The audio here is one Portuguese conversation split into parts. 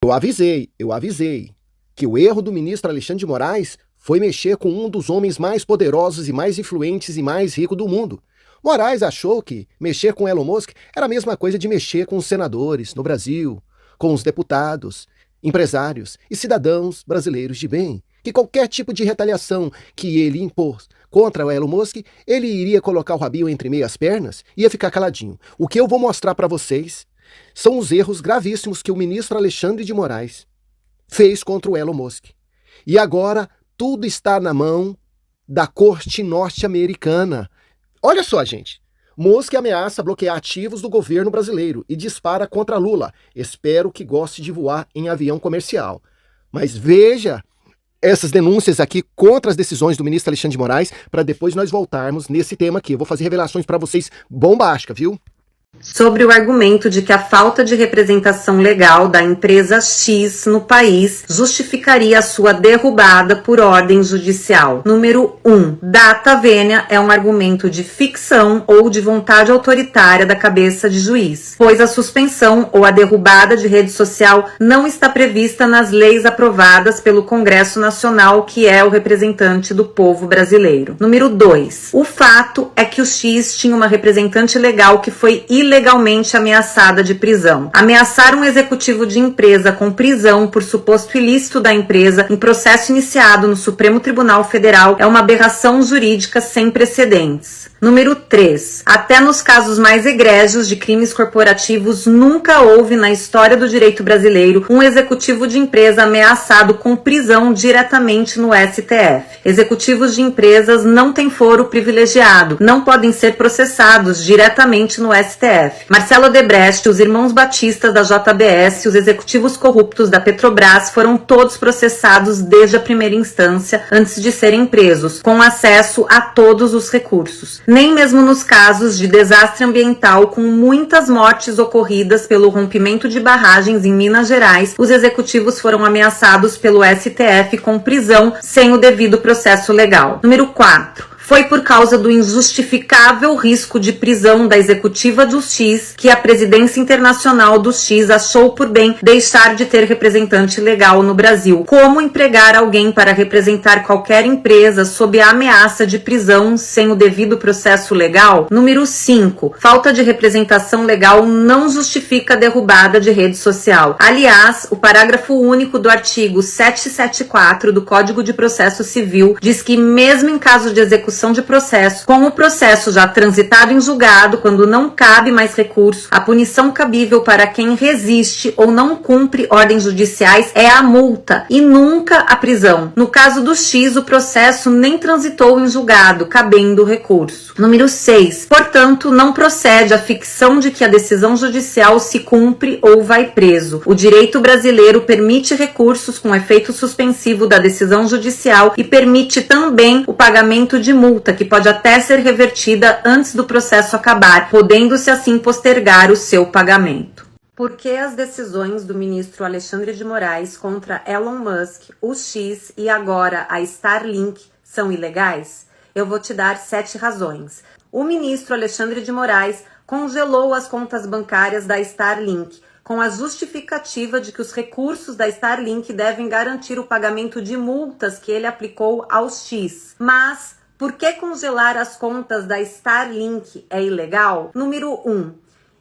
Eu avisei que o erro do ministro Alexandre de Moraes foi mexer com um dos homens mais poderosos e mais influentes e mais ricos do mundo. Moraes achou que mexer com Elon Musk era a mesma coisa de mexer com os senadores no Brasil, com os deputados, empresários e cidadãos brasileiros de bem, que qualquer tipo de retaliação que ele impôs contra o Elon Musk, ele iria colocar o rabinho entre meias pernas e ia ficar caladinho. O que eu vou mostrar para vocês são os erros gravíssimos que o ministro Alexandre de Moraes fez contra o Elon Musk. E agora tudo está na mão da corte norte-americana. Olha só, gente. Musk ameaça bloquear ativos do governo brasileiro e dispara contra Lula. Espero que goste de voar em avião comercial. Mas veja essas denúncias aqui contra as decisões do ministro Alexandre de Moraes, para depois nós voltarmos nesse tema aqui. Eu vou fazer revelações para vocês bombásticas, viu? Sobre o argumento de que a falta de representação legal da empresa X no país justificaria a sua derrubada por ordem judicial. Número 1. Data vênia é um argumento de ficção ou de vontade autoritária da cabeça de juiz, pois a suspensão ou a derrubada de rede social não está prevista nas leis aprovadas pelo Congresso Nacional, que é o representante do povo brasileiro. Número 2. O fato é que o X tinha uma representante legal que foi ilegalmente ameaçada de prisão. Ameaçar um executivo de empresa com prisão por suposto ilícito da empresa em processo iniciado no Supremo Tribunal Federal é uma aberração jurídica sem precedentes. Número 3. Até nos casos mais egrégios de crimes corporativos, nunca houve na história do direito brasileiro um executivo de empresa ameaçado com prisão diretamente no STF. Executivos de empresas não têm foro privilegiado, não podem ser processados diretamente no STF. Marcelo Odebrecht, os irmãos Batista da JBS e os executivos corruptos da Petrobras foram todos processados desde a primeira instância antes de serem presos, com acesso a todos os recursos. Nem mesmo nos casos de desastre ambiental com muitas mortes ocorridas pelo rompimento de barragens em Minas Gerais, os executivos foram ameaçados pelo STF com prisão sem o devido processo legal. Número 4. Foi por causa do injustificável risco de prisão da executiva do X que a presidência internacional do X achou por bem deixar de ter representante legal no Brasil. Como empregar alguém para representar qualquer empresa sob a ameaça de prisão sem o devido processo legal? Número 5. Falta de representação legal não justifica a derrubada de rede social. Aliás, o parágrafo único do artigo 774 do Código de Processo Civil diz que mesmo em caso de execução de processo, com o processo já transitado em julgado, quando não cabe mais recurso, a punição cabível para quem resiste ou não cumpre ordens judiciais é a multa e nunca a prisão. No caso do X, o processo nem transitou em julgado, cabendo recurso. Número 6. Portanto, não procede a ficção de que a decisão judicial se cumpre ou vai preso. O direito brasileiro permite recursos com efeito suspensivo da decisão judicial e permite também o pagamento de multa, que pode até ser revertida antes do processo acabar, podendo-se assim postergar o seu pagamento. Por que as decisões do ministro Alexandre de Moraes contra Elon Musk, o X e agora a Starlink são ilegais? Eu vou te dar 7 razões. O ministro Alexandre de Moraes congelou as contas bancárias da Starlink, com a justificativa de que os recursos da Starlink devem garantir o pagamento de multas que ele aplicou ao X. Mas por que congelar as contas da Starlink é ilegal? Número 1.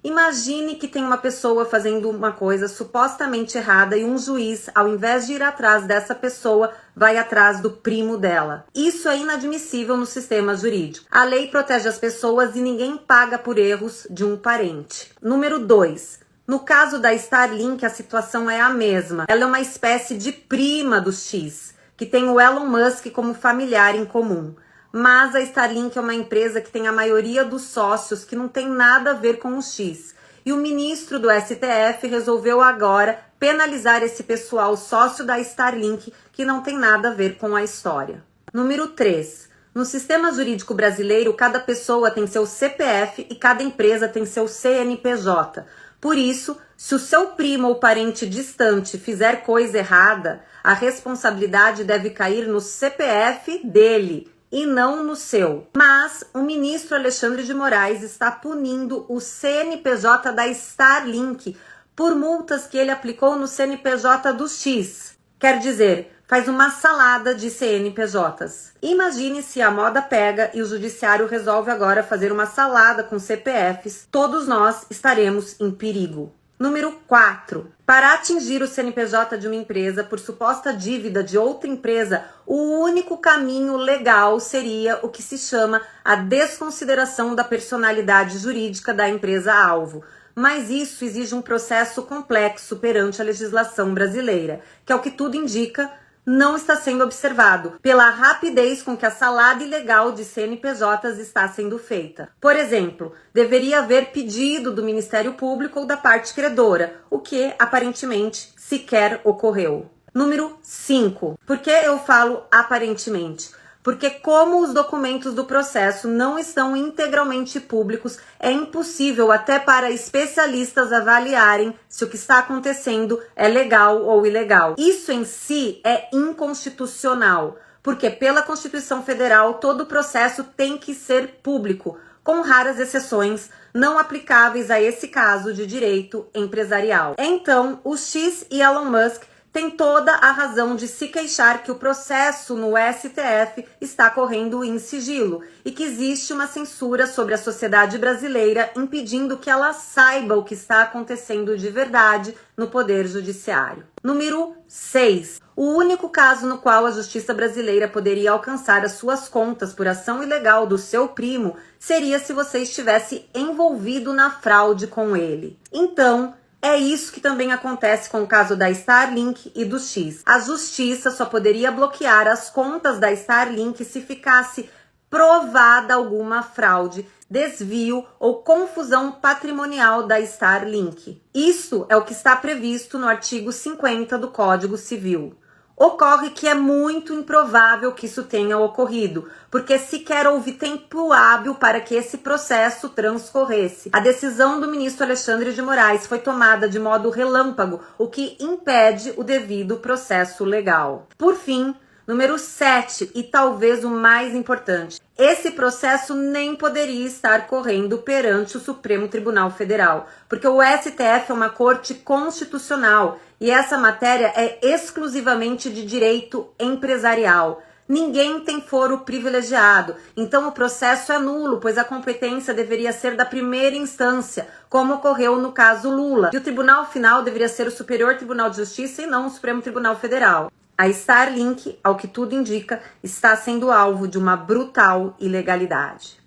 Imagine que tem uma pessoa fazendo uma coisa supostamente errada e um juiz, ao invés de ir atrás dessa pessoa, vai atrás do primo dela. Isso é inadmissível no sistema jurídico. A lei protege as pessoas e ninguém paga por erros de um parente. Número 2. No caso da Starlink, a situação é a mesma. Ela é uma espécie de prima do X, que tem o Elon Musk como familiar em comum. Mas a Starlink é uma empresa que tem a maioria dos sócios que não tem nada a ver com o X. E o ministro do STF resolveu agora penalizar esse pessoal sócio da Starlink que não tem nada a ver com a história. Número 3. No sistema jurídico brasileiro, cada pessoa tem seu CPF e cada empresa tem seu CNPJ. Por isso, se o seu primo ou parente distante fizer coisa errada, a responsabilidade deve cair no CPF dele e não no seu. Mas o ministro Alexandre de Moraes está punindo o CNPJ da Starlink por multas que ele aplicou no CNPJ do X. Quer dizer, faz uma salada de CNPJs. Imagine se a moda pega e o judiciário resolve agora fazer uma salada com CPFs. Todos nós estaremos em perigo. Número 4. Para atingir o CNPJ de uma empresa por suposta dívida de outra empresa, o único caminho legal seria o que se chama a desconsideração da personalidade jurídica da empresa-alvo. Mas isso exige um processo complexo perante a legislação brasileira, que, ao que tudo indica, não está sendo observado pela rapidez com que a salada ilegal de CNPJs está sendo feita. Por exemplo, deveria haver pedido do Ministério Público ou da parte credora, o que aparentemente sequer ocorreu. Número 5. Por que eu falo aparentemente? Porque como os documentos do processo não estão integralmente públicos, é impossível até para especialistas avaliarem se o que está acontecendo é legal ou ilegal. Isso em si é inconstitucional, porque pela Constituição Federal todo o processo tem que ser público, com raras exceções não aplicáveis a esse caso de direito empresarial. Então, o X e Elon Musk tem toda a razão de se queixar que o processo no STF está correndo em sigilo e que existe uma censura sobre a sociedade brasileira impedindo que ela saiba o que está acontecendo de verdade no Poder Judiciário. Número 6. O único caso no qual a justiça brasileira poderia alcançar as suas contas por ação ilegal do seu primo seria se você estivesse envolvido na fraude com ele. Então, é isso que também acontece com o caso da Starlink e do X. A justiça só poderia bloquear as contas da Starlink se ficasse provada alguma fraude, desvio ou confusão patrimonial da Starlink. Isso é o que está previsto no artigo 50 do Código Civil. Ocorre que é muito improvável que isso tenha ocorrido, porque sequer houve tempo hábil para que esse processo transcorresse. A decisão do ministro Alexandre de Moraes foi tomada de modo relâmpago, o que impede o devido processo legal. Por fim, número 7, e talvez o mais importante, esse processo nem poderia estar correndo perante o Supremo Tribunal Federal, porque o STF é uma corte constitucional e essa matéria é exclusivamente de direito empresarial. Ninguém tem foro privilegiado, então o processo é nulo, pois a competência deveria ser da primeira instância, como ocorreu no caso Lula, e o tribunal final deveria ser o Superior Tribunal de Justiça e não o Supremo Tribunal Federal. A Starlink, ao que tudo indica, está sendo alvo de uma brutal ilegalidade.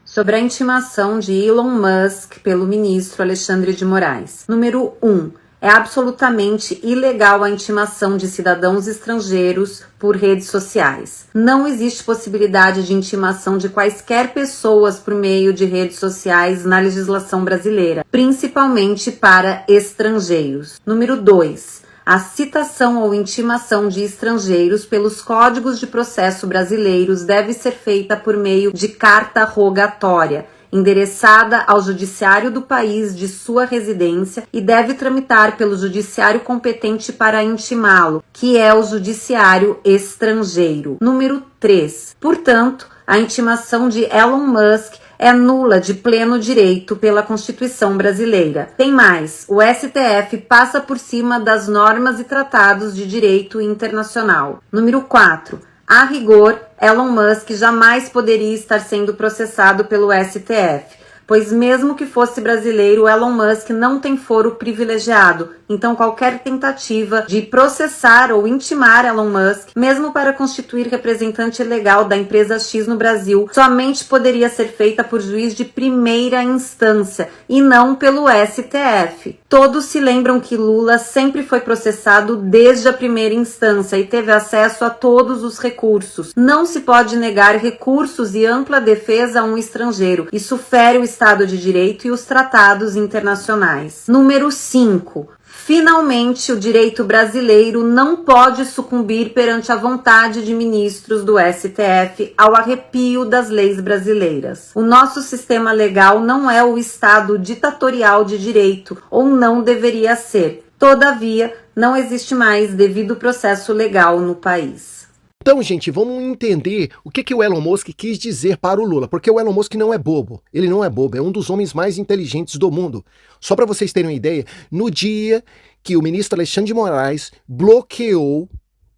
Sobre a intimação de Elon Musk pelo ministro Alexandre de Moraes. Número 1. É absolutamente ilegal a intimação de cidadãos estrangeiros por redes sociais. Não existe possibilidade de intimação de quaisquer pessoas por meio de redes sociais na legislação brasileira, principalmente para estrangeiros. Número 2. A citação ou intimação de estrangeiros pelos códigos de processo brasileiros deve ser feita por meio de carta rogatória, endereçada ao judiciário do país de sua residência e deve tramitar pelo judiciário competente para intimá-lo, que é o judiciário estrangeiro. Número 3. Portanto, a intimação de Elon Musk é nula de pleno direito pela Constituição brasileira. Tem mais, o STF passa por cima das normas e tratados de direito internacional. Número 4. A rigor, Elon Musk jamais poderia estar sendo processado pelo STF, pois mesmo que fosse brasileiro, Elon Musk não tem foro privilegiado, então qualquer tentativa de processar ou intimar Elon Musk, mesmo para constituir representante legal da empresa X no Brasil, somente poderia ser feita por juiz de primeira instância e não pelo STF. Todos se lembram que Lula sempre foi processado desde a primeira instância e teve acesso a todos os recursos. Não se pode negar recursos e ampla defesa a um estrangeiro. Isso fere o Estado de Direito e os tratados internacionais. Número 5. Finalmente, o direito brasileiro não pode sucumbir perante a vontade de ministros do STF ao arrepio das leis brasileiras. O nosso sistema legal não é o Estado ditatorial de direito, ou não deveria ser. Todavia, não existe mais devido processo legal no país. Então, gente, vamos entender o que o Elon Musk quis dizer para o Lula, porque o Elon Musk não é bobo, ele não é bobo, é um dos homens mais inteligentes do mundo. Só para vocês terem uma ideia, no dia que o ministro Alexandre de Moraes bloqueou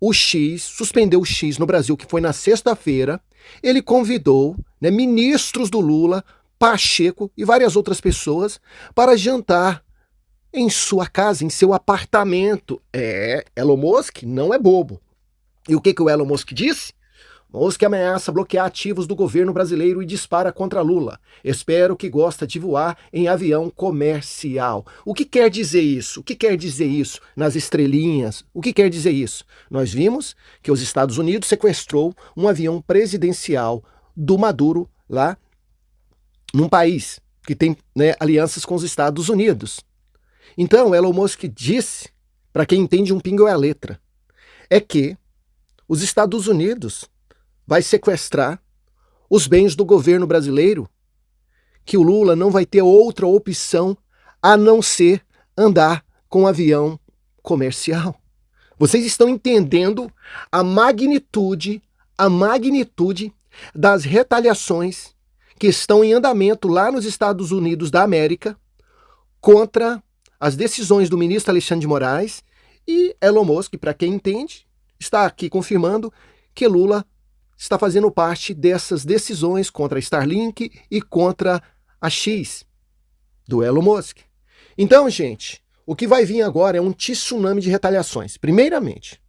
o X, suspendeu o X no Brasil, que foi na sexta-feira, ele convidou, né, ministros do Lula, Pacheco e várias outras pessoas para jantar em sua casa, em seu apartamento. Elon Musk não é bobo. E o que o Elon Musk disse? Musk ameaça bloquear ativos do governo brasileiro e dispara contra Lula. Espero que gosta de voar em avião comercial. O que quer dizer isso? O que quer dizer isso nas estrelinhas? O que quer dizer isso? Nós vimos que os Estados Unidos sequestrou um avião presidencial do Maduro lá num país que tem, né, alianças com os Estados Unidos. Então, Elon Musk disse, para quem entende um pingo é a letra, é que os Estados Unidos vai sequestrar os bens do governo brasileiro, que o Lula não vai ter outra opção a não ser andar com um avião comercial. Vocês estão entendendo a magnitude das retaliações que estão em andamento lá nos Estados Unidos da América contra as decisões do ministro Alexandre de Moraes e Elon Musk, para quem entende, está aqui confirmando que Lula está fazendo parte dessas decisões contra a Starlink e contra a X do Elon Musk. Então, gente, o que vai vir agora é um tsunami de retaliações. Primeiramente,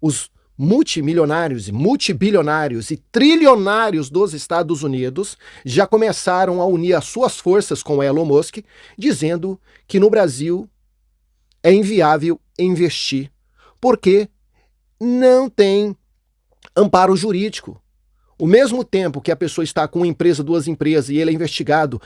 os multimilionários, multibilionários e trilionários dos Estados Unidos já começaram a unir as suas forças com o Elon Musk, dizendo que no Brasil é inviável investir, porque não tem amparo jurídico. O mesmo tempo que a pessoa está com uma empresa, duas empresas, e ele é investigado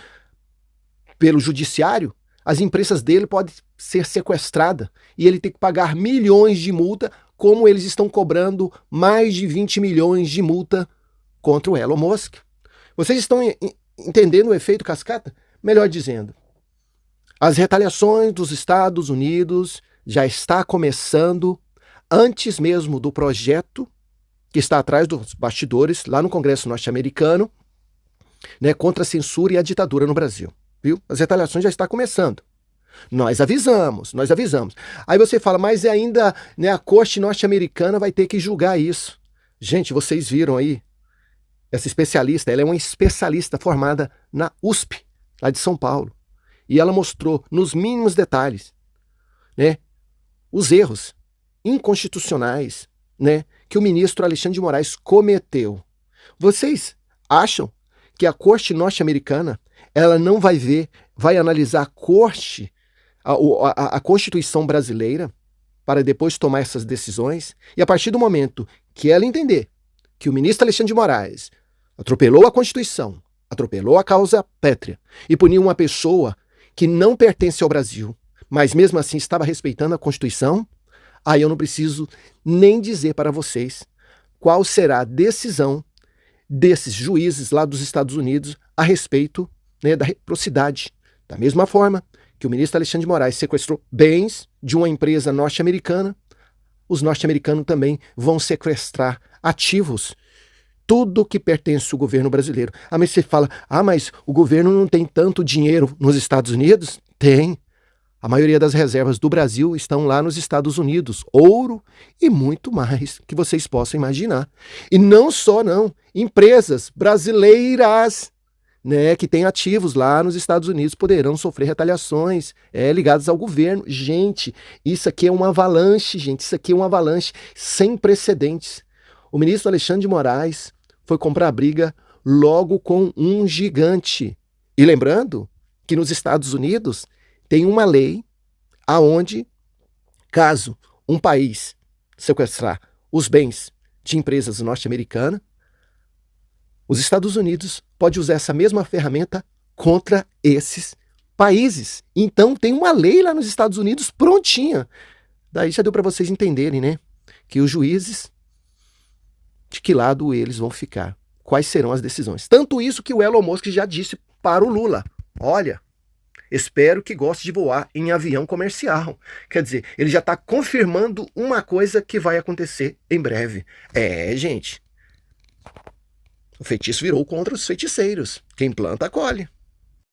pelo judiciário, as empresas dele podem ser sequestradas e ele tem que pagar milhões de multa, como eles estão cobrando mais de 20 milhões de multa contra o Elon Musk. Vocês estão entendendo o efeito cascata? Melhor dizendo, as retaliações dos Estados Unidos já está começando antes mesmo do projeto que está atrás dos bastidores, lá no Congresso norte-americano, né, contra a censura e a ditadura no Brasil. Viu? As retaliações já estão começando. Nós avisamos. Aí você fala, mas ainda, né, a corte norte-americana vai ter que julgar isso. Gente, vocês viram aí, essa especialista, ela é uma especialista formada na USP, lá de São Paulo. E ela mostrou, nos mínimos detalhes, né, os erros inconstitucionais, né, que o ministro Alexandre de Moraes cometeu. Vocês acham que a corte norte-americana ela não vai analisar a Constituição brasileira para depois tomar essas decisões? E a partir do momento que ela entender que o ministro Alexandre de Moraes atropelou a Constituição, atropelou a causa pétrea e puniu uma pessoa que não pertence ao Brasil, mas mesmo assim estava respeitando a Constituição, aí eu não preciso nem dizer para vocês qual será a decisão desses juízes lá dos Estados Unidos a respeito, né, da reciprocidade. Da mesma forma que o ministro Alexandre de Moraes sequestrou bens de uma empresa norte-americana, os norte-americanos também vão sequestrar ativos, tudo que pertence ao governo brasileiro. Ah, mas você fala, mas o governo não tem tanto dinheiro nos Estados Unidos? Tem. A maioria das reservas do Brasil estão lá nos Estados Unidos, ouro e muito mais que vocês possam imaginar. E não só não, empresas brasileiras, né, que têm ativos lá nos Estados Unidos poderão sofrer retaliações ligadas ao governo. Gente, isso aqui é uma avalanche, sem precedentes. O ministro Alexandre de Moraes foi comprar briga logo com um gigante. E lembrando que nos Estados Unidos tem uma lei aonde, caso um país sequestrar os bens de empresas norte-americanas, os Estados Unidos pode usar essa mesma ferramenta contra esses países. Então tem uma lei lá nos Estados Unidos prontinha. Daí já deu para vocês entenderem, né? Que os juízes, de que lado eles vão ficar? Quais serão as decisões? Tanto isso que o Elon Musk já disse para o Lula. Olha, Espero que goste de voar em avião comercial. Quer dizer, ele já está confirmando uma coisa que vai acontecer em breve. Gente, o feitiço virou contra os feiticeiros. Quem planta, colhe.